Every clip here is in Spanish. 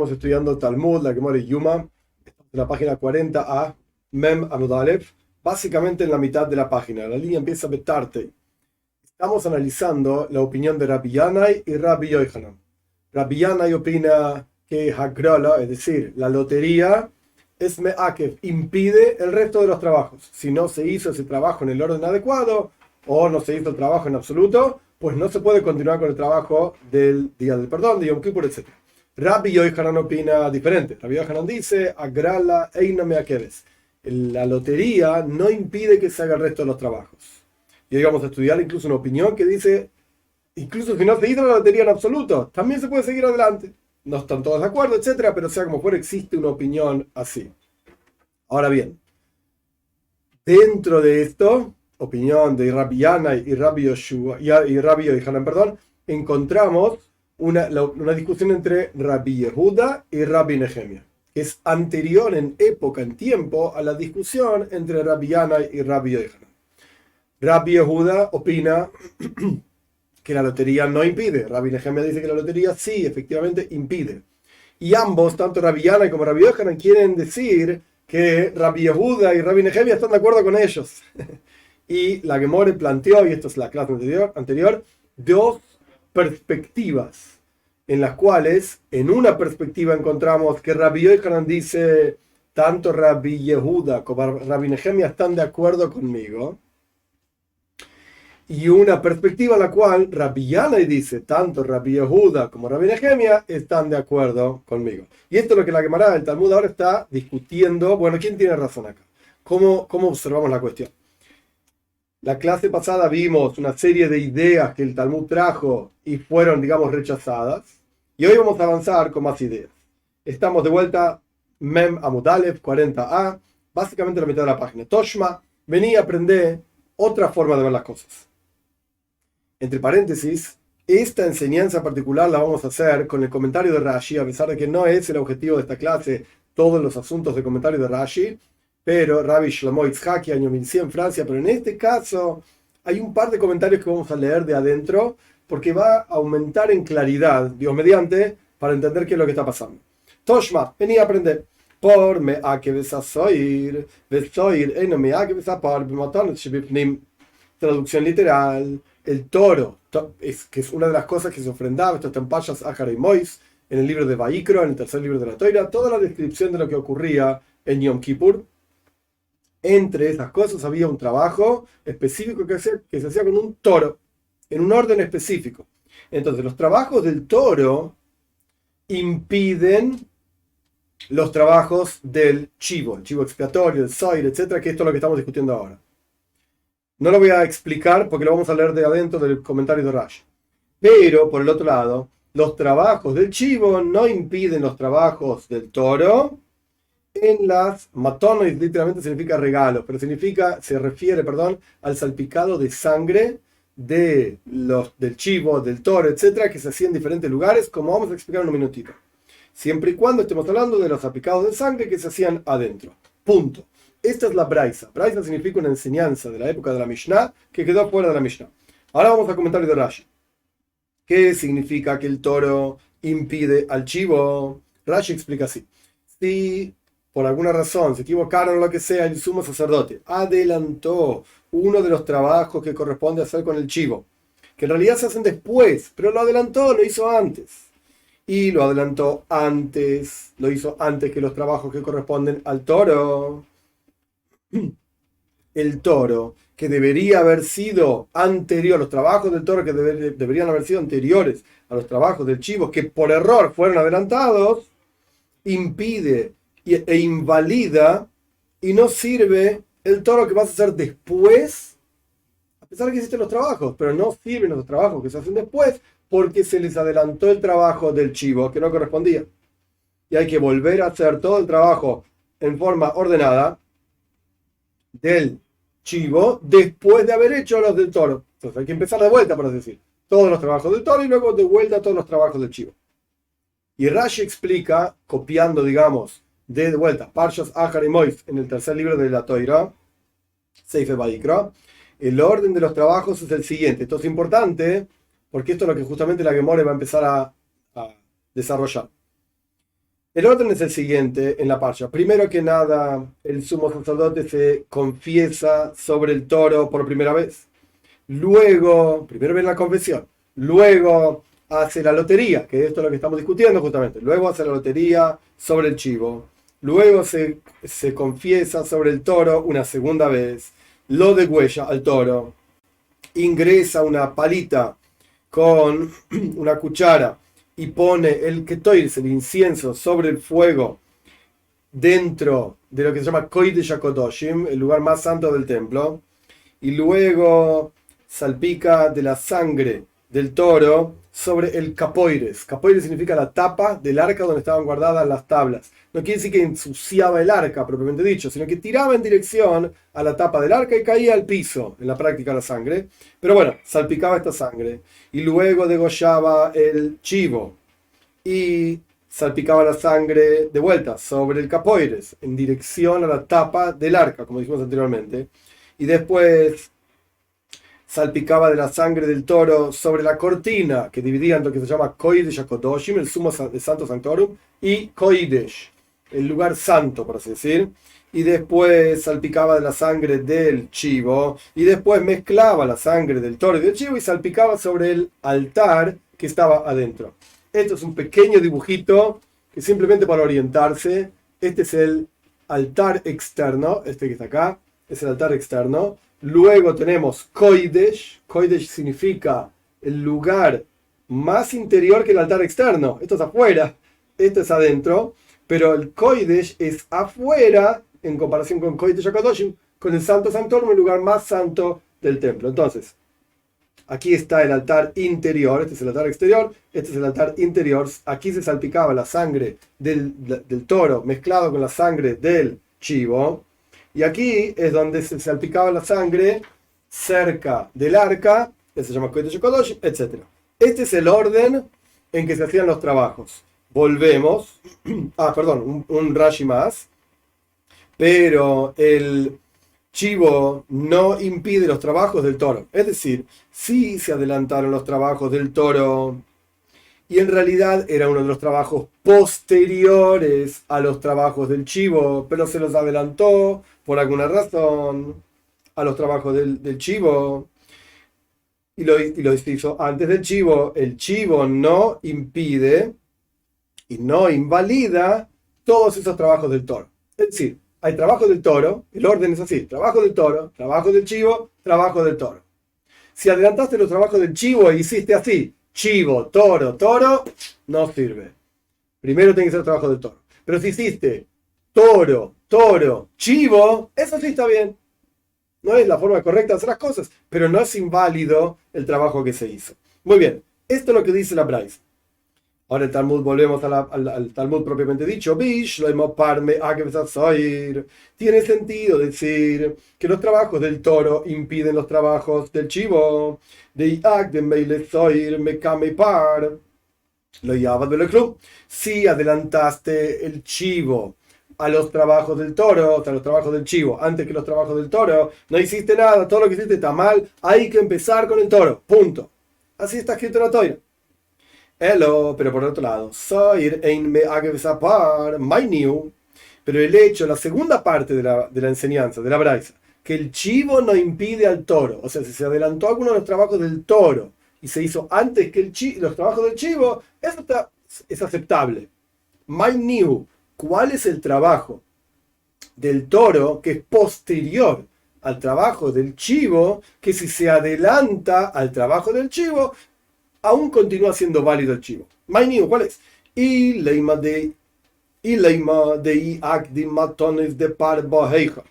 Estamos estudiando Talmud, la Gemara Yuma, en la página 40a, Mem Amud Aleph, básicamente en la mitad de la página. La línea empieza a Betarte. Estamos analizando la opinión de Rabbi Yanai y Rabbi Yochanan. Rabbi Yanai opina que Hagrala, es decir, la lotería, es me'akev, impide el resto de los trabajos. Si no se hizo ese trabajo en el orden adecuado, o no se hizo el trabajo en absoluto, pues no se puede continuar con el trabajo del Día del Perdón, de Yom Kippur, etc. Rabbi Yochanan opina diferente. Rabbi Yochanan dice, Agrala eina me'akeves. La lotería no impide que se haga el resto de los trabajos. Y hoy vamos a estudiar incluso una opinión que dice, incluso si no se hizo la lotería en absoluto, también se puede seguir adelante. No están todos de acuerdo, etcétera, pero sea como fuera, existe una opinión así. Ahora bien, dentro de esto, opinión de Rabbi Yanai y Rabbi Yochanan, encontramos una discusión entre Rabbi Yehuda y Rabbi Nehemia, que es anterior en época, en tiempo, a la discusión entre Rabbi Yanai y Rabbi Yochanan. Rabbi Yehuda opina que la lotería no impide. Rabbi Nehemia dice que la lotería sí, efectivamente impide. Y ambos, tanto Rabbi Yanai como Rabbi Yochanan, quieren decir que Rabbi Yehuda y Rabbi Nehemia están de acuerdo con ellos. Y la Gemara planteó, y esto es la clase anterior, dos perspectivas, en las cuales, en una perspectiva encontramos que Rabbi Yochanan dice, tanto Rabbi Yehuda como Rabbi Nehemia están de acuerdo conmigo. Y una perspectiva en la cual Rabbi Yanai dice, tanto Rabbi Yehuda como Rabbi Nehemia están de acuerdo conmigo. Y esto es lo que la Gemara del Talmud ahora está discutiendo. Bueno, ¿quién tiene razón acá? ¿Cómo observamos la cuestión? La clase pasada vimos una serie de ideas que el Talmud trajo y fueron, digamos, rechazadas. Y hoy vamos a avanzar con más ideas. Estamos de vuelta, Mem Amud Aleph 40a, básicamente la mitad de la página. Toshma, vení a aprender otra forma de ver las cosas. Entre paréntesis, esta enseñanza particular la vamos a hacer con el comentario de Rashi, a pesar de que no es el objetivo de esta clase todos los asuntos de comentario de Rashi, pero Rabbi Shlomo Yitzhaki, año 1100 en Francia, pero en este caso hay un par de comentarios que vamos a leer de adentro, porque va a aumentar en claridad, Dios mediante, para entender qué es lo que está pasando. Toshma, vení a aprender. Por traducción literal, el toro, que es una de las cosas que se ofrendaba, esto está en Pashas Achar y Mois, en el libro de Vayikro, en el tercer libro de la Toira, toda la descripción de lo que ocurría en Yom Kippur. Entre esas cosas había un trabajo específico que se hacía con un toro, en un orden específico. Entonces, los trabajos del toro impiden los trabajos del chivo, el chivo expiatorio, el soir, etcétera, que esto es lo que estamos discutiendo ahora. No lo voy a explicar porque lo vamos a leer de adentro del comentario de Rashi. Pero, por el otro lado, los trabajos del chivo no impiden los trabajos del toro en las matonos, literalmente significa regalo, pero se refiere al salpicado de sangre del chivo, del toro, etcétera, que se hacía en diferentes lugares, como vamos a explicar en un minutito. Siempre y cuando estemos hablando de los salpicados de sangre que se hacían adentro. Punto. Esta es la Braisa. Braisa significa una enseñanza de la época de la Mishnah que quedó fuera de la Mishnah. Ahora vamos a comentar de Rashi. ¿Qué significa que el toro impide al chivo? Rashi explica así. Si por alguna razón se equivocaron o lo que sea, el sumo sacerdote adelantó uno de los trabajos que corresponde hacer con el chivo, que en realidad se hacen después, pero lo adelantó, lo hizo antes. Y lo adelantó antes, lo hizo antes que los trabajos que corresponden al toro. El toro, que debería haber sido anterior, los trabajos del toro que deberían haber sido anteriores a los trabajos del chivo, que por error fueron adelantados, impide e invalida y no sirve el toro que vas a hacer después, a pesar de que hiciste los trabajos, pero no sirven los trabajos que se hacen después porque se les adelantó el trabajo del chivo que no correspondía. Y hay que volver a hacer todo el trabajo en forma ordenada del chivo después de haber hecho los del toro. Entonces hay que empezar de vuelta, por así decir, todos los trabajos del toro y luego de vuelta todos los trabajos del chivo. Y Rashi explica, copiando, digamos, de vuelta, Parshas Achar y Mois, en el tercer libro de la Toira, Seife Vayikra, el orden de los trabajos es el siguiente. Esto es importante porque esto es lo que justamente la Gemara va a empezar a desarrollar. El orden es el siguiente en la parsha. Primero que nada, el sumo sacerdote se confiesa sobre el toro por primera vez. Luego, primero viene la confesión. Luego hace la lotería, que esto es lo que estamos discutiendo justamente. Luego hace la lotería sobre el chivo. Luego se confiesa sobre el toro una segunda vez. Lo degüella al toro. Ingresa una palita con una cuchara y pone el ketoir, el incienso, sobre el fuego dentro de lo que se llama Kodesh HaKodoshim, el lugar más santo del templo, y luego salpica de la sangre del toro sobre el capoires. Capoires significa la tapa del arca donde estaban guardadas las tablas. No quiere decir que ensuciaba el arca propiamente dicho, sino que tiraba en dirección a la tapa del arca y caía al piso, en la práctica la sangre. Pero bueno, salpicaba esta sangre. Y luego degollaba el chivo y salpicaba la sangre de vuelta sobre el capoires, en dirección a la tapa del arca, como dijimos anteriormente. Y después salpicaba de la sangre del toro sobre la cortina que dividía en lo que se llama Kodesh HaKodoshim, el sumo de Santo Sanctorum, y Kodesh, el lugar santo, por así decir. Y después salpicaba de la sangre del chivo, y después mezclaba la sangre del toro y del chivo y salpicaba sobre el altar que estaba adentro. Esto es un pequeño dibujito que simplemente para orientarse. Este es el altar externo, este que está acá, es el altar externo. Luego tenemos Kodesh. Kodesh significa el lugar más interior que el altar externo. Esto es afuera, esto es adentro. Pero el Kodesh es afuera en comparación con Kodesh HaKadoshim, con el Santo Sanctorum, el lugar más santo del templo. Entonces, aquí está el altar interior, este es el altar exterior, este es el altar interior. Aquí se salpicaba la sangre del toro mezclado con la sangre del chivo. Y aquí es donde se salpicaba la sangre cerca del arca, que se llama Kodesh HaKadoshim, etc. Este es el orden en que se hacían los trabajos. Volvemos. Perdón, un Rashi más. Pero el chivo no impide los trabajos del toro. Es decir, sí se adelantaron los trabajos del toro y en realidad era uno de los trabajos posteriores a los trabajos del chivo, pero se los adelantó por alguna razón a los trabajos del chivo y lo hizo antes del chivo. El chivo no impide y no invalida todos esos trabajos del toro. Es decir, hay trabajo del toro, el orden es así: trabajo del toro, trabajo del chivo, trabajo del toro. Si adelantaste los trabajos del chivo e hiciste así, chivo, toro, toro, no sirve. Primero tiene que ser el trabajo del toro. Pero si hiciste toro, toro, chivo, eso sí está bien. No es la forma correcta de hacer las cosas, pero no es inválido el trabajo que se hizo. Muy bien, esto es lo que dice la Braisa. Ahora el Talmud, volvemos al Talmud propiamente dicho. Tiene sentido decir que los trabajos del toro impiden los trabajos del chivo. Si adelantaste el chivo a los trabajos del toro, o sea, los trabajos del chivo, antes que los trabajos del toro, no hiciste nada, todo lo que hiciste está mal, hay que empezar con el toro, punto. Así está escrito en la Torá. Pero por otro lado, pero el hecho, la segunda parte de la enseñanza, de la Braisa, que el chivo no impide al toro, o sea, si se adelantó alguno de los trabajos del toro y se hizo antes que los trabajos del chivo, eso es aceptable. ¿Cuál es el trabajo del toro que es posterior al trabajo del chivo, que si se adelanta al trabajo del chivo, aún continúa siendo válido el chivo? ¿Cuál es? Y leima de akdim matones de par boheija.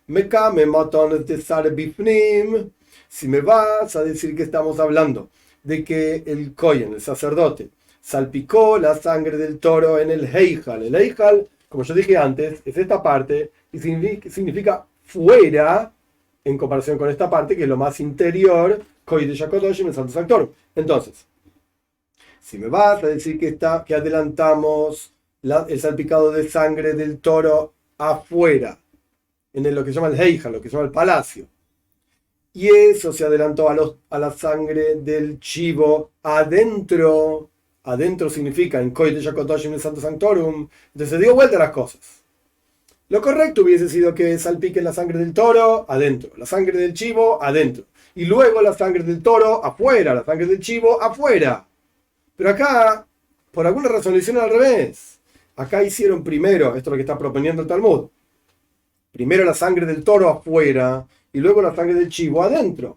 Mekame matones de sar bifnim. Si me vas a decir que estamos hablando de que el kohen, el sacerdote, salpicó la sangre del toro en el heijal. El heijal, como yo dije antes, es esta parte y significa fuera en comparación con esta parte, que es lo más interior, Kodesh HaKadoshim, el Santo Sanctorum. Entonces, si me vas a decir que adelantamos el salpicado de sangre del toro afuera, en lo que se llama el heijal, lo que se llama el palacio, y eso se adelantó a la sangre del chivo adentro, adentro significa en Kodesh HaKodashim en el Santo Sanctorum. Entonces se dio vuelta a las cosas. Lo correcto hubiese sido que salpiquen la sangre del toro adentro, la sangre del chivo adentro, y luego la sangre del toro afuera, la sangre del chivo afuera. Pero acá, por alguna razón, lo hicieron al revés. Acá hicieron primero, esto es lo que está proponiendo el Talmud, primero la sangre del toro afuera y luego la sangre del chivo adentro.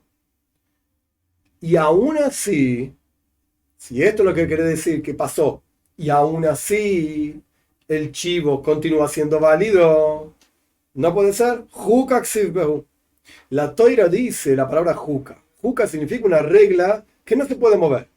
Y aún así, si esto es lo que quiere decir que pasó, y aún así el chivo continúa siendo válido, no puede ser. Juka ksivbehu. La Toira dice la palabra juka. Juka significa una regla que no se puede mover.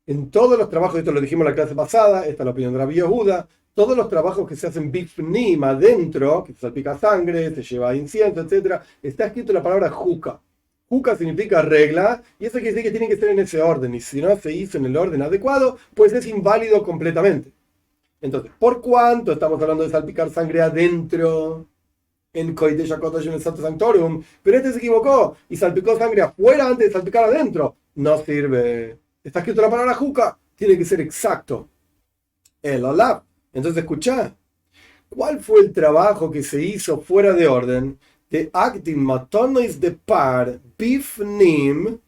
En todos los trabajos, esto lo dijimos en la clase pasada, esta es la opinión de Rabbi Yehuda, todos los trabajos que se hacen bifnim adentro, que se salpica sangre, se lleva incienso, etc., está escrito la palabra juka. Juka significa regla, y eso quiere decir que tiene que ser en ese orden, y si no se hizo en el orden adecuado, pues es inválido completamente. Entonces, ¿por cuánto estamos hablando de salpicar sangre adentro en Kodesh HaKodashim en el Santo Sanctorum? Pero este se equivocó y salpicó sangre afuera antes de salpicar adentro. No sirve. Está escrito la palabra juca, tiene que ser exacto. El olaf. Entonces, escuchá. ¿Cuál fue el trabajo que se hizo fuera de orden? De Akdim Matonois de Par Bifnim.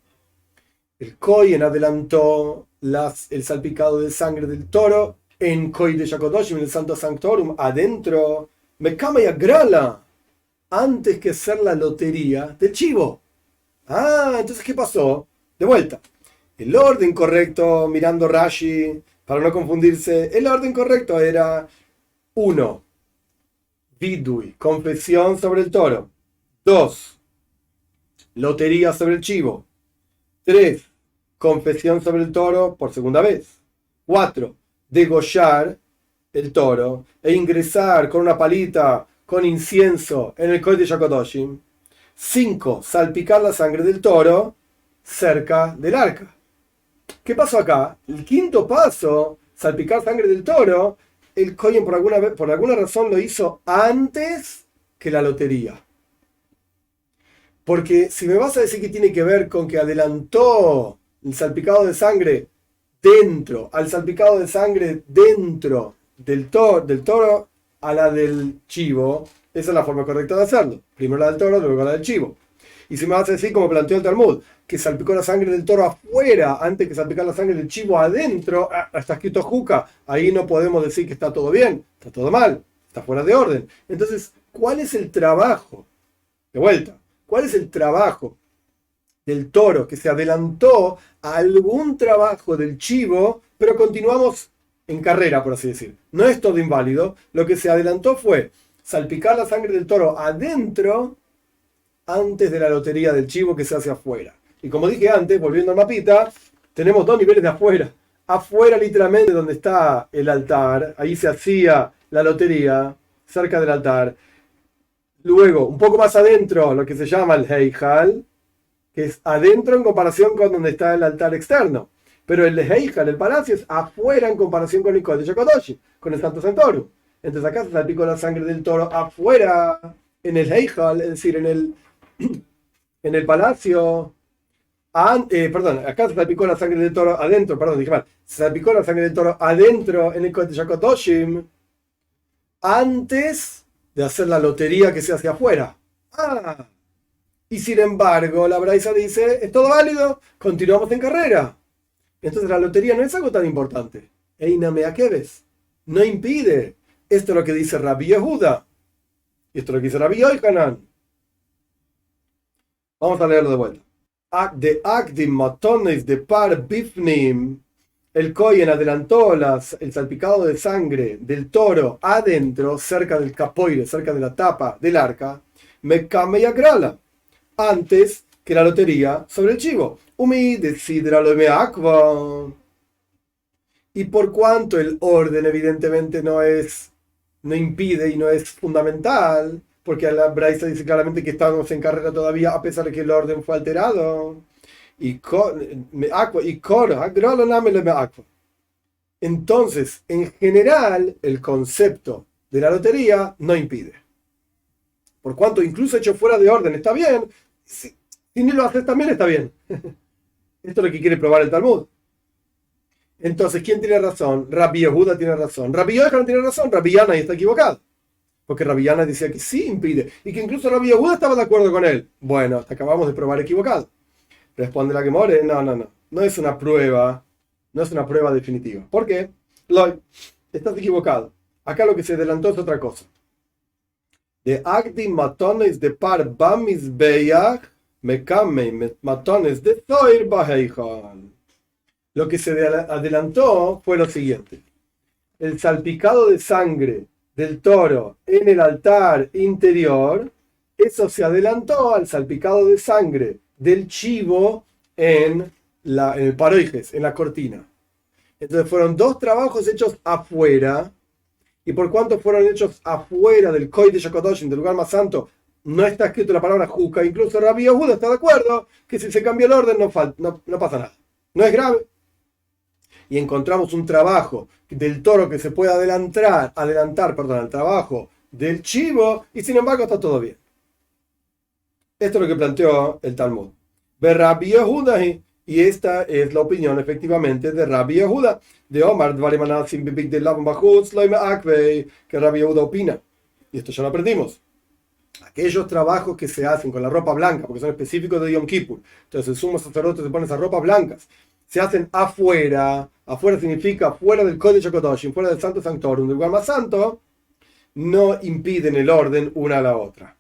El Kohen adelantó el salpicado de sangre del toro en Kodesh HaKodashim, en el Santo Sanctorum, adentro, Mekama y Agrala, antes que hacer la lotería del chivo. Entonces, ¿qué pasó? De vuelta. El orden correcto, mirando Rashi, para no confundirse, el orden correcto era 1. Vidui, confesión sobre el toro. 2. Lotería sobre el chivo. 3. Confesión sobre el toro por segunda vez. 4. Degollar el toro e ingresar con una palita con incienso en el Kodesh HaKodashim. 5. Salpicar la sangre del toro cerca del arca. ¿Qué pasó acá? El quinto paso, salpicar sangre del toro, el Kohen por alguna razón lo hizo antes que la lotería. Porque si me vas a decir que tiene que ver con que adelantó el salpicado de sangre al salpicado de sangre dentro del toro a la del chivo, esa es la forma correcta de hacerlo. Primero la del toro, luego la del chivo. Y si me vas a decir, como planteó el Talmud, que salpicó la sangre del toro afuera antes que salpicar la sangre del chivo adentro, está escrito juca, ahí no podemos decir que está todo bien, está todo mal, está fuera de orden. Entonces, ¿cuál es el trabajo? De vuelta, ¿cuál es el trabajo del toro que se adelantó a algún trabajo del chivo, pero continuamos en carrera, por así decir? No es todo inválido, lo que se adelantó fue salpicar la sangre del toro adentro antes de la lotería del chivo que se hace afuera. Y como dije antes, volviendo al mapita, tenemos dos niveles de afuera. Afuera, literalmente, donde está el altar, ahí se hacía la lotería, cerca del altar. Luego, un poco más adentro, lo que se llama el Heijal, que es adentro en comparación con donde está el altar externo. Pero el Heijal, el palacio, es afuera en comparación con el Kodesh HaKodashim, con el Santo Sanctorum. Entonces acá se salpicó la sangre del toro afuera, en el Heijal, es decir, en el palacio. Acá se salpicó la sangre del toro adentro, dije mal. Se salpicó la sangre del toro adentro en el Kodesh HaKodashim antes de hacer la lotería que se hace afuera. Y sin embargo, la Braisa dice, es todo válido, continuamos en carrera. Entonces la lotería no es algo tan importante. No impide. Esto es lo que dice Rabbi Yehuda. Y esto es lo que dice Rabbi Yochanan. Vamos a leerlo de vuelta. De Akdim Matones de Par Bifnim, el Kohen adelantó el salpicado de sangre del toro adentro, cerca del capoire, cerca de la tapa del arca, Mekame y Agrala, antes que la lotería sobre el chivo. Umi decidra lo meakva. Y por cuanto el orden evidentemente no impide y no es fundamental, porque la Braisa dice claramente que estamos en carrera todavía a pesar de que el orden fue alterado. Entonces, en general, el concepto de la lotería no impide. Por cuanto incluso hecho fuera de orden está bien, si ni lo haces también está bien. Esto es lo que quiere probar el Talmud. Entonces, ¿quién tiene razón? Rabbi Yehuda tiene razón. Rabbi Yochanan tiene razón. Rabbi Yana está equivocado. Porque Rabbi Yana decía que sí impide. Y que incluso Rabbi Yehuda estaba de acuerdo con él. Bueno, hasta acabamos de probar equivocado. Responde la Gemara, no. No es una prueba. No es una prueba definitiva. ¿Por qué? Loy, estás equivocado. Acá lo que se adelantó es otra cosa. De Agdi matones de par bamis beyach mekame matones de zoir baheijan. Lo que se adelantó fue lo siguiente. El salpicado de sangre del toro en el altar interior, eso se adelantó al salpicado de sangre del chivo en el paroijes, en la cortina. Entonces fueron dos trabajos hechos afuera, y por cuanto fueron hechos afuera del Kodesh HaKadoshim, del lugar más santo, no está escrito la palabra juca. Incluso Rabbi Yehuda está de acuerdo que si se cambia el orden no pasa nada. No es grave. Y encontramos un trabajo del toro que se puede adelantar al trabajo del chivo, y sin embargo está todo bien. Esto es lo que planteó el Talmud. Ve Rabbi Yehuda, y esta es la opinión efectivamente de Rabbi Yehuda. De Omar, que Rabbi Yehuda opina. Y esto ya lo aprendimos. Aquellos trabajos que se hacen con la ropa blanca, porque son específicos de Yom Kippur, entonces el sumo sacerdote se pone esas ropas blancas, se hacen afuera. Afuera significa fuera del Kodesh HaKadoshim, fuera del Santo Sanctorum, del lugar más santo, no impiden el orden una a la otra.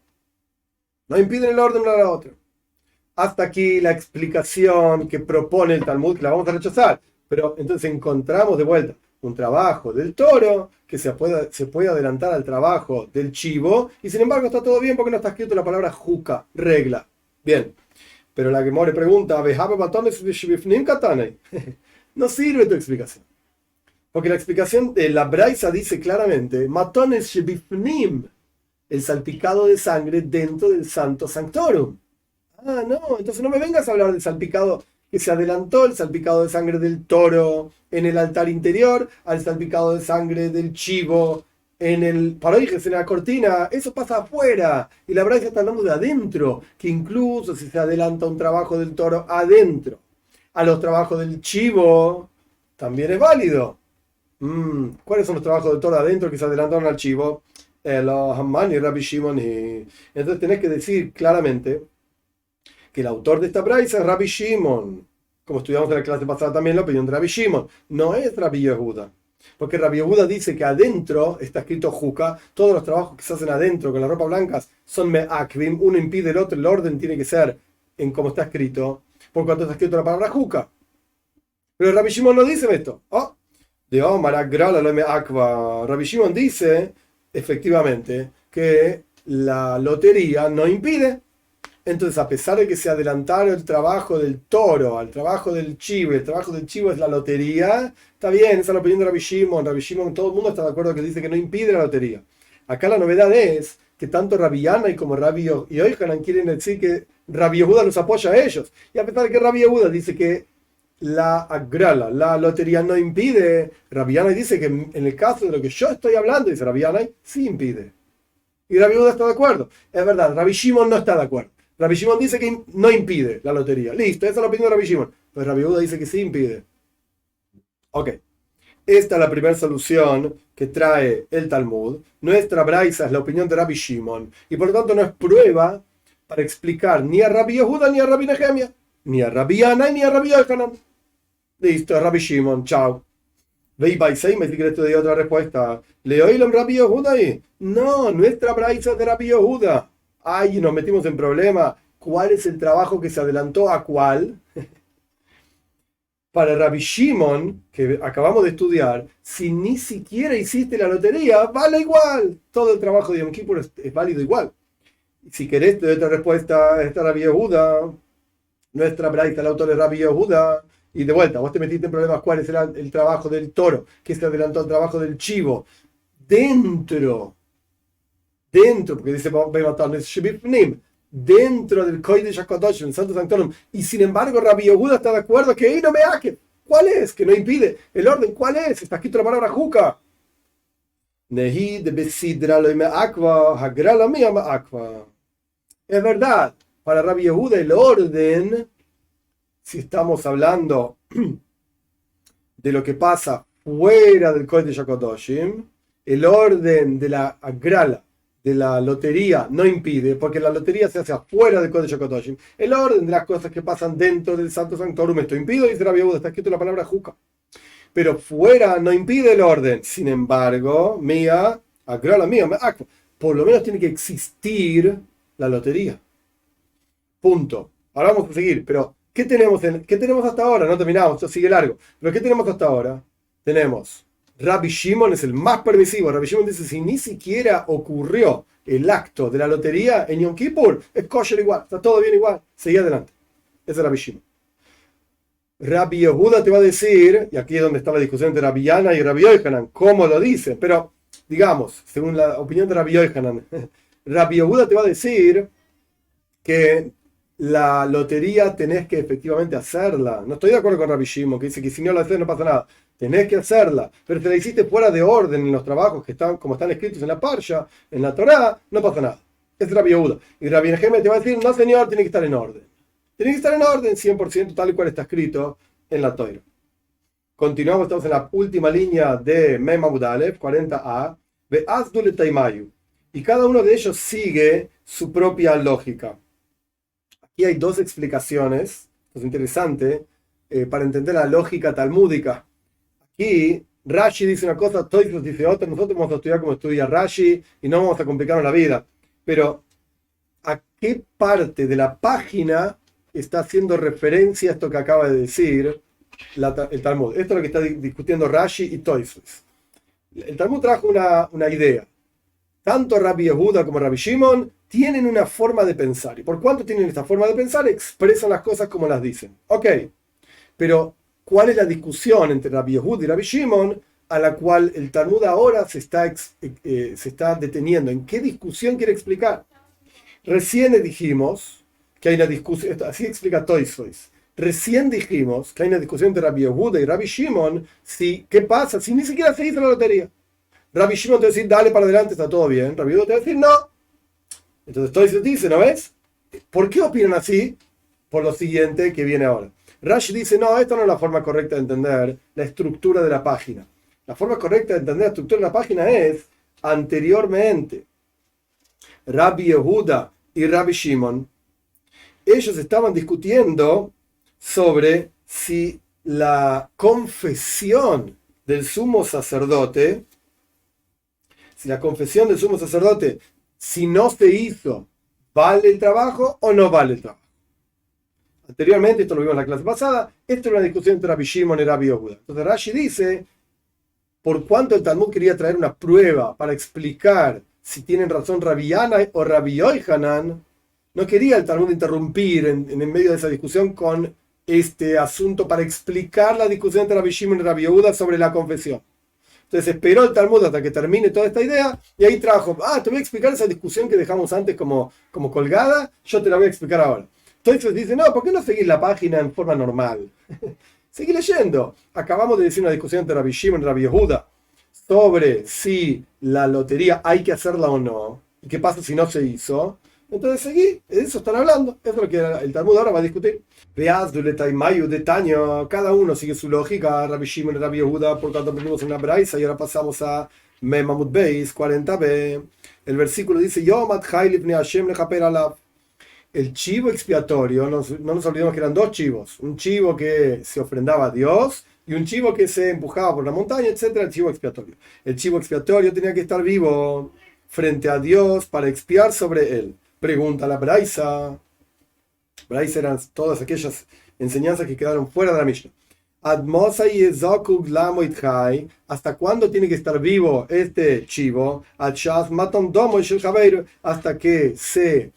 No impiden el orden una a la otra. Hasta aquí la explicación que propone el Talmud, que la vamos a rechazar. Pero entonces encontramos de vuelta un trabajo del toro que se puede adelantar al trabajo del chivo, y sin embargo está todo bien porque no está escrito la palabra juca, regla. Bien. Pero la Gemara pregunta, no sirve tu explicación. Porque la explicación de la Braisa dice claramente, matones shebifnim, el salpicado de sangre dentro del Santo Sanctorum. Ah, no, entonces no me vengas a hablar del salpicado que se adelantó, el salpicado de sangre del toro en el altar interior, al salpicado de sangre del chivo en el paroijes, en la cortina. Eso pasa afuera. Y la Braisa está hablando de adentro, que incluso si se adelanta un trabajo del toro adentro a los trabajos del chivo, también es válido. ¿Cuáles son los trabajos del toro adentro que se adelantaron al chivo? Los Hamman y Rabbi Shimon. Entonces tenés que decir claramente que el autor de esta braisa es Rabbi Shimon. Como estudiamos en la clase pasada también, la opinión de Rabbi Shimon. No es Rabbi Yehuda. Porque Rabbi Yehuda dice que adentro está escrito juca. Todos los trabajos que se hacen adentro con la ropa blanca son me'akvim. Uno impide el otro. El orden tiene que ser en como está escrito, por cuanto está escrito la palabra juca. Pero Rabbi Shimon no dice esto. De Omar Agrala lo me'akva. Rabbi Shimon dice efectivamente que la lotería no impide. Entonces, a pesar de que se adelantaron el trabajo del toro al trabajo del chivo, el trabajo del chivo es la lotería, está bien, esa es la opinión de Rabbi Shimon. Rabbi Shimon, todo el mundo está de acuerdo que dice que no impide la lotería. Acá la novedad es que tanto Rabbi Yana como Rabbi Yochanan quieren decir que Rabbi Yehuda los apoya a ellos. Y a pesar de que Rabbi Yehuda dice que la agrala, la lotería no impide, Rabbi Yana dice que en el caso de lo que yo estoy hablando, dice Rabbi Yana, sí impide. Y Rabbi Yehuda está de acuerdo. Es verdad, Rabbi Shimon no está de acuerdo. Rabbi Shimon dice que no impide la lotería. Listo, esa es la opinión de Rabbi Shimon. Pero Rabbi Yehuda dice que sí impide. Ok. Esta es la primera solución que trae el Talmud. Nuestra braisa es la opinión de Rabbi Shimon. Y por lo tanto no es prueba para explicar ni a Rabbi Yehuda ni a Rabbi Nehemia, ni a Rabbi Yana ni a Rabbi Yochanan. Listo, es Rabbi Shimon. Chao. Veis Baisei, me sigue de otra respuesta. ¿Le oílo en Rabbi Yehuda ahí? No, nuestra braisa es de Rabbi Yehuda. Ay, nos metimos en problema. ¿Cuál es el trabajo que se adelantó a cuál? Para Rabbi Shimon, que acabamos de estudiar, si ni siquiera hiciste la lotería, vale igual. Todo el trabajo de Yom Kippur es válido igual. Si querés, te doy otra respuesta. Esta Rabbi Yehuda, nuestra braita, el autor es Rabbi Yehuda. Y de vuelta, vos te metiste en problemas. ¿Cuál es el trabajo del toro? Que se adelantó al trabajo del chivo. Dentro, porque dice dentro del Kodesh HaKadoshim, el Santo Sanctorum, y sin embargo Rabbi Yehuda está de acuerdo que ahí no me haque. ¿Cuál es? Que no impide el orden. ¿Cuál es? Está escrito la palabra juca. Es verdad, para Rabbi Yehuda el orden, si estamos hablando de lo que pasa fuera del Kodesh HaKadoshim, el orden de la agrala, de la lotería, no impide, porque la lotería se hace afuera del Kodesh HaKadoshim. El orden de las cosas que pasan dentro del Santo Sanctorum, esto impide, dice Rabbi Yehuda, está escrito la palabra juca. Pero fuera no impide el orden. Sin embargo, mía, agrala mía, por lo menos tiene que existir la lotería. Punto. Ahora vamos a seguir, pero ¿qué tenemos hasta ahora? No terminamos, esto sigue largo. Pero ¿qué tenemos hasta ahora? Tenemos, Rabbi Shimon es el más permisivo. Rabbi Shimon dice, si ni siquiera ocurrió el acto de la lotería en Yom Kippur, es kosher igual, está todo bien igual, seguí adelante. Ese es Rabbi Shimon. Rabbi Yehuda te va a decir, y aquí es donde está la discusión entre Rabbi Yana y Rabbi Yochanan, cómo lo dice, pero digamos, según la opinión de Rabbi Yochanan, Rabbi Yehuda te va a decir que la lotería tenés que efectivamente hacerla. No estoy de acuerdo con Rabbi Shimon, que dice que si no la haces no pasa nada. Tenés que hacerla, pero si la hiciste fuera de orden en los trabajos que están como están escritos en la Parsha, en la Torá, no pasa nada. Es Rabbi Yehuda. Y Rabbi Nehemia te va a decir, no señor, tiene que estar en orden. Tiene que estar en orden 100% tal y cual está escrito en la Torá. Continuamos, estamos en la última línea de Mem Amud Aleph, 40a. Ve'azdul etaimayu. Y cada uno de ellos sigue su propia lógica. Aquí hay dos explicaciones, es interesante, para entender la lógica talmúdica. Aquí Rashi dice una cosa, Tosfos dice otra, nosotros vamos a estudiar como estudia Rashi y no vamos a complicarnos la vida. Pero, ¿a qué parte de la página está haciendo referencia a esto que acaba de decir el Talmud? Esto es lo que está discutiendo Rashi y Tosfos. El Talmud trajo una idea. Tanto Rabbi Yehuda como Rabbi Shimon tienen una forma de pensar. ¿Y por cuánto tienen esta forma de pensar? Expresan las cosas como las dicen. Ok, pero ¿cuál es la discusión entre Rabbi Yehuda y Rabbi Shimon a la cual el Talmud ahora se está deteniendo? ¿En qué discusión quiere explicar? Recién dijimos que hay una discusión, así explica Tosfos. Recién dijimos que hay una discusión entre Rabbi Yehuda y Rabbi Shimon, ¿qué pasa si ni siquiera se hizo la lotería? Rabbi Shimon te va a decir, dale para adelante, está todo bien. Rabbi Yehuda te va a decir, no. Entonces Tosfos dice, ¿no ves? ¿Por qué opinan así? Por lo siguiente que viene ahora. Rashi dice, no, esta no es la forma correcta de entender la estructura de la página. La forma correcta de entender la estructura de la página es, anteriormente, Rabbi Yehuda y Rabbi Shimon, ellos estaban discutiendo sobre si la confesión del sumo sacerdote, si no se hizo, ¿vale el trabajo o no vale el trabajo? Anteriormente, esto lo vimos en la clase pasada, esto era una discusión entre Rabbi Shimon y Rabbi Yehuda. Entonces Rashi dice, por cuanto el Talmud quería traer una prueba para explicar si tienen razón Rabbi Yana o Rabbi Yochanan, no quería el Talmud interrumpir en el medio de esa discusión con este asunto para explicar la discusión entre Rabbi Shimon y Rabbi Yehuda sobre la confesión. Entonces esperó el Talmud hasta que termine toda esta idea y ahí trajo, te voy a explicar esa discusión que dejamos antes como colgada, yo te la voy a explicar ahora. Entonces dice, no, ¿por qué no seguís la página en forma normal? Seguí leyendo. Acabamos de decir una discusión entre Rabbi Shimon y Rabbi Yehuda sobre si la lotería hay que hacerla o no, y qué pasa si no se hizo. Entonces seguí, de eso están hablando, eso es lo que el Talmud ahora va a discutir. Veas, Mayu de Taño, cada uno sigue su lógica, Rabbi Shimon y Rabbi Yehuda, por tanto aprendimos una braisa y ahora pasamos a Mem Amud Beis 40b. El versículo dice, Yomat Hailif ne Hashem lechaper alav. El chivo expiatorio, no nos olvidemos que eran dos chivos, un chivo que se ofrendaba a Dios y un chivo que se empujaba por la montaña, etc. El chivo expiatorio. El chivo expiatorio tenía que estar vivo frente a Dios para expiar sobre él. Pregunta la Braisa. Braisa eran todas aquellas enseñanzas que quedaron fuera de la Mishnah. ¿Hasta cuándo tiene que estar vivo este chivo? Hasta que se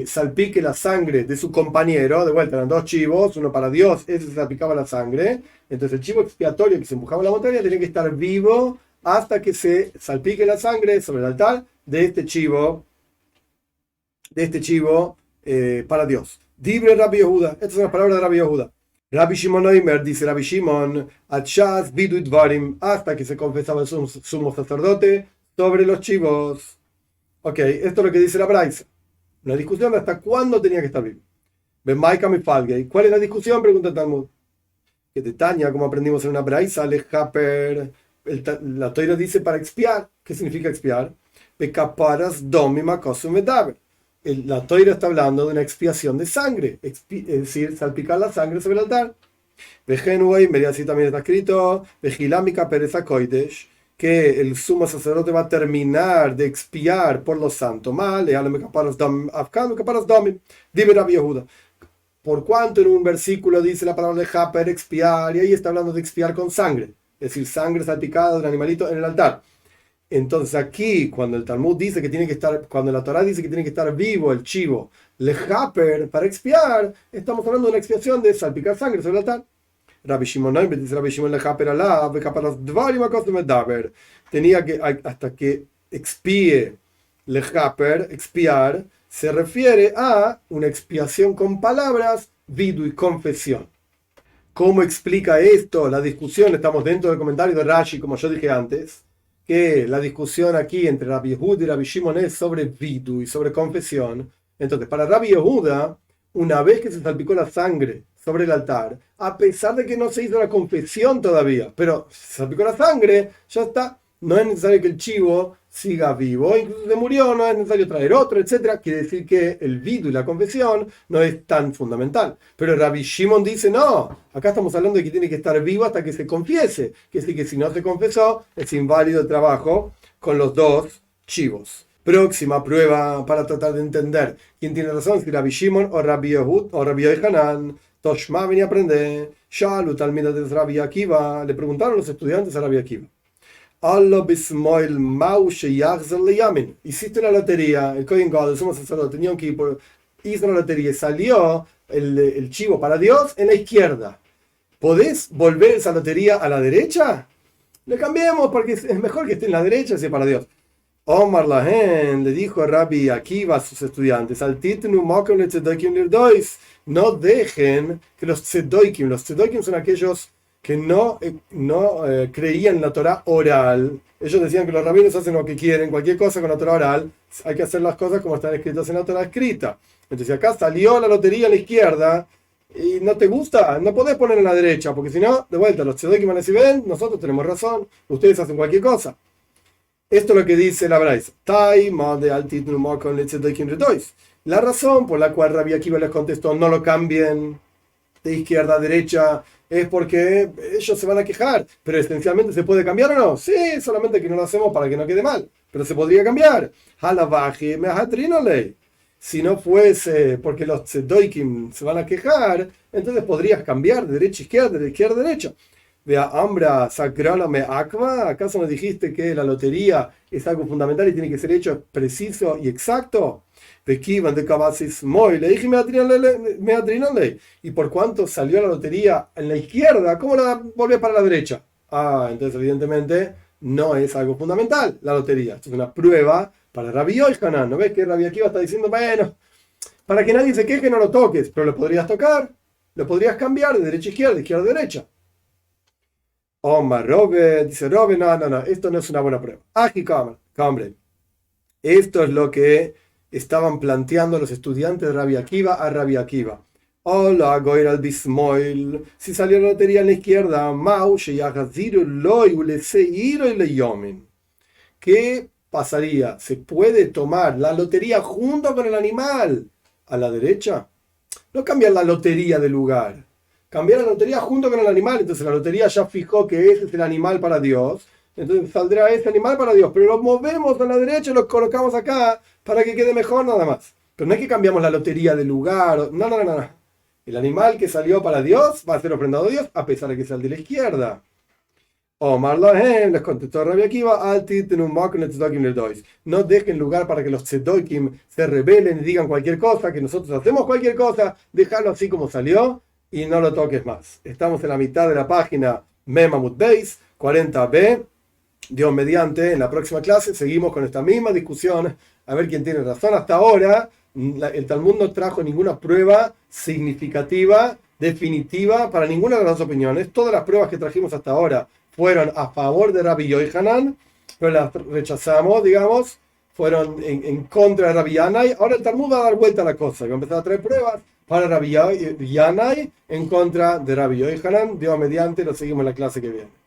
salpique la sangre de su compañero. De vuelta, eran dos chivos, uno para Dios, ese se salpicaba la sangre. Entonces el chivo expiatorio que se empujaba en la montaña tenía que estar vivo hasta que se salpique la sangre sobre el altar de este chivo para Dios. Dibre Rabbi Yehuda. Estas son las palabras de Rabbi Yehuda. Rabbi Shimon Oimer, dice Rabbi Shimon, hasta que se confesaba el sumo sacerdote sobre los chivos. Ok, esto es lo que dice la Braisa. Una discusión de hasta cuándo tenía que estar vivo. ¿Cuál es la discusión? Pregunta el Talmud. que de Tania, como aprendimos en una braisa, lejaper, la Torah dice para expiar. ¿Qué significa expiar? Bekaparas domima kosumedaber. La Torah está hablando de una expiación de sangre, es decir, salpicar la sangre sobre el altar. Vejenue, así también está escrito, Vejilámica pereza koidesh, que el sumo sacerdote va a terminar de expiar por los santos. Mal, dime Rabbi Yehuda. Por cuanto en un versículo dice la palabra de Haper, expiar, y ahí está hablando de expiar con sangre, es decir, sangre salpicada de un animalito en el altar. Entonces aquí, cuando el Talmud dice que tiene que estar, cuando la Torá dice que tiene que estar vivo el chivo, lejaper, para expiar, estamos hablando de una expiación de salpicar sangre sobre el altar. Rabbi Shimon no, dice Rabbi Shimon lejaper alá, tenía que, hasta que expíe, lejaper, expiar, se refiere a una expiación con palabras, vidu y confesión. ¿Cómo explica esto? La discusión, estamos dentro del comentario de Rashi, como yo dije antes, que la discusión aquí entre Rabbi Yehuda y Rabbi Shimon es sobre vidu y sobre confesión. Entonces, para Rabbi Yehuda, una vez que se salpicó la sangre sobre el altar, a pesar de que no se hizo la confesión todavía, pero se salpicó la sangre, ya está. No es necesario que el chivo siga vivo, incluso se murió, no es necesario traer otro, etc. Quiere decir que el vidu y la confesión no es tan fundamental. Pero Rabbi Shimon dice, no, acá estamos hablando de que tiene que estar vivo hasta que se confiese. Quiere decir que si no se confesó, es inválido el trabajo con los dos chivos. Próxima prueba para tratar de entender quién tiene razón, si Rabbi Shimon o Rabbi Yehud o Rabbi Yohanan. Toshma venía a aprender. Shalu talmida de Rabbi Akiva. Le preguntaron los estudiantes a Rabbi Akiva. Hiciste una lotería, el Kohen Gadol, el sumo sacerdote, tenía que hizo una lotería y salió el chivo para Dios en la izquierda. ¿Podés volver esa lotería a la derecha? Le cambiemos porque es mejor que esté en la derecha si es para Dios. Omar Lahen le dijo a Rabbi Akiva a sus estudiantes, no dejen que los tzedoikim son aquellos que no creían en la Torah oral. Ellos decían que los rabinos hacen lo que quieren, cualquier cosa con la Torah oral, hay que hacer las cosas como están escritas en la Torah escrita. Entonces acá salió la lotería a la izquierda y no te gusta, no podés poner en la derecha, porque si no, de vuelta, los tzedoikim van a decir, ven, nosotros tenemos razón, ustedes hacen cualquier cosa. Esto es lo que dice la Braisa. La razón por la cual Rabbi Akiva les contestó no lo cambien de izquierda a derecha es porque ellos se van a quejar, pero esencialmente se puede cambiar o no. Sí, solamente que no lo hacemos para que no quede mal, pero se podría cambiar. Si no fuese porque los tzedoikim se van a quejar, entonces podrías cambiar de derecha a izquierda, de izquierda a derecha. Vea, Ambra, Sacrálame Akva, ¿acaso no dijiste que la lotería es algo fundamental y tiene que ser hecho preciso y exacto? Le dije, y por cuanto salió la lotería en la izquierda, ¿cómo la volvés para la derecha? Entonces evidentemente no es algo fundamental la lotería. Esto es una prueba para Rabbi Yohanan. ¿No ves que Rabbi Akiva está diciendo, bueno, para que nadie se queje no lo toques, pero lo podrías tocar, lo podrías cambiar de derecha a izquierda, de izquierda a derecha? Omar Robe, dice Robe, no, esto no es una buena prueba. Cambre. Esto es lo que estaban planteando los estudiantes de Rabbi Akiva a Rabbi Akiva. Hola, Goir al Bismoil. Si salió la lotería en la izquierda, ¿qué pasaría? ¿Se puede tomar la lotería junto con el animal a la derecha? No cambiar la lotería de lugar. Cambiar la lotería junto con el animal. Entonces la lotería ya fijó que ese es el animal para Dios. Entonces saldrá ese animal para Dios. Pero lo movemos a la derecha y lo colocamos acá para que quede mejor nada más. Pero no es que cambiamos la lotería de lugar. No. El animal que salió para Dios va a ser ofrendado a Dios a pesar de que sea el de la izquierda. Omar Lahem les contestó Rabbi Akiva, no dejen lugar para que los tzedoikim se rebelen y digan cualquier cosa, que nosotros hacemos cualquier cosa, déjalo así como salió y no lo toques más. Estamos en la mitad de la página Memamut Beis 40b. Dios mediante, en la próxima clase seguimos con esta misma discusión a ver quién tiene razón. Hasta ahora el Talmud no trajo ninguna prueba significativa, definitiva para ninguna de las dos opiniones. Todas las pruebas que trajimos hasta ahora fueron a favor de Rabbi Yohanan, pero las rechazamos, fueron en contra de Rabbi Yanai. Ahora el Talmud va a dar vuelta a la cosa y va a empezar a traer pruebas para Rabbi Yanai en contra de Rabbi Yohanan. Dios mediante, lo seguimos en la clase que viene.